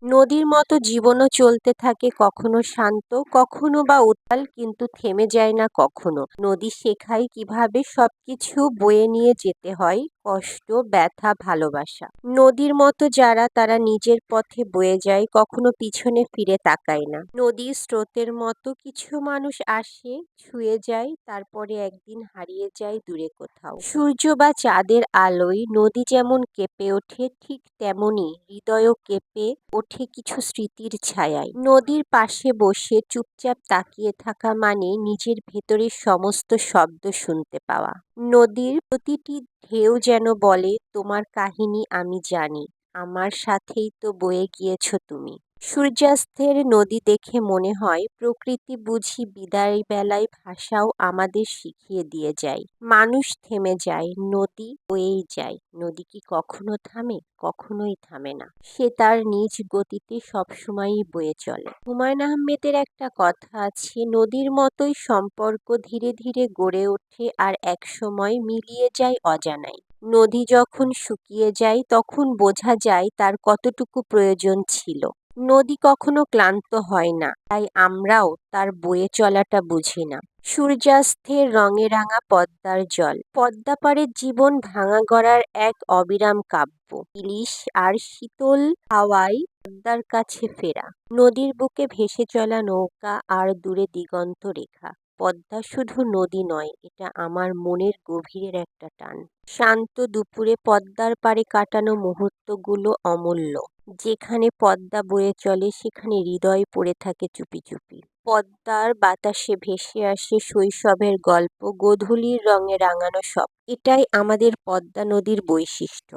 নদীর মতো জীবনও চলতে থাকে, কখনো শান্ত, কখনো বা উত্তাল, কিন্তু থেমে যায় না কখনো। নদী শেখায় কিভাবে সবকিছু বয়ে নিয়ে যেতে হয়, কষ্ট, ব্যথা, ভালোবাসা। নদীর মতো যারা, তারা নিজের পথে বয়ে যায়, কখনো পিছনে ফিরে তাকায় না। নদীর স্রোতের মতো কিছু মানুষ আসে, ছুঁয়ে যায়, তারপরে একদিন হারিয়ে যায় দূরে কোথাও। সূর্য বা চাঁদের আলোয় নদী যেমন কেঁপে ওঠে, ঠিক তেমনি হৃদয়ও কেঁপে ওঠে কিছু স্মৃতির ছায়ায়। নদীর পাশে বসে চুপচাপ তাকিয়ে থাকা মানে নিজের ভেতরের সমস্ত শব্দ শুনতে পাওয়া। নদীর প্রতিটি ঢেউ যেন বলে, তোমার কাহিনী আমি জানি, আমার সাথেই তো বয়ে গিয়েছো তুমি। সূর্যাস্তের নদী দেখে মনে হয় প্রকৃতি বুঝি বিদায় বেলায় ভাষাও আমাদের শিখিয়ে দিয়ে যায়। মানুষ থেমে যায়, নদী বয়েই যায়। নদী কি কখনো থামে? কখনোই থামে না। সে তার নিজ গতিতে সবসময়ই বয়ে চলে। হুমায়ূন আহমেদের একটা কথা আছে, নদীর মতোই সম্পর্ক ধীরে ধীরে গড়ে ওঠে আর একসময় মিলিয়ে যায় অজানায়। নদী যখন শুকিয়ে যায় তখন বোঝা যায় তার কতটুকু প্রয়োজন ছিল। নদী কখনো ক্লান্ত হয় না, তাই আমরাও তার বয়ে চলাটা বুঝি না। সূর্যাস্তের রঙে রাঙা পদ্মার জল, পদ্মা পাড়ের জীবন ভাঙা গড়ার এক অবিরাম কাব্য। ইলিশ আর শীতল হাওয়ায় পদ্মার কাছে ফেরা, নদীর বুকে ভেসে চলা নৌকা আর দূরে দিগন্ত রেখা। পদ্মা শুধু নদী নয়, এটা আমার মনের গভীরের একটা টান। শান্ত দুপুরে পদ্মার পাড়ে কাটানো মুহূর্তগুলো অমূল্য। যেখানে পদ্মা বয়ে চলে সেখানে হৃদয় পড়ে থাকে চুপি চুপি। পদ্মার বাতাসে ভেসে আসে শৈশবের গল্প, গোধূলির রঙে রাঙানো সব। এটাই আমাদের পদ্মা নদীর বৈশিষ্ট্য।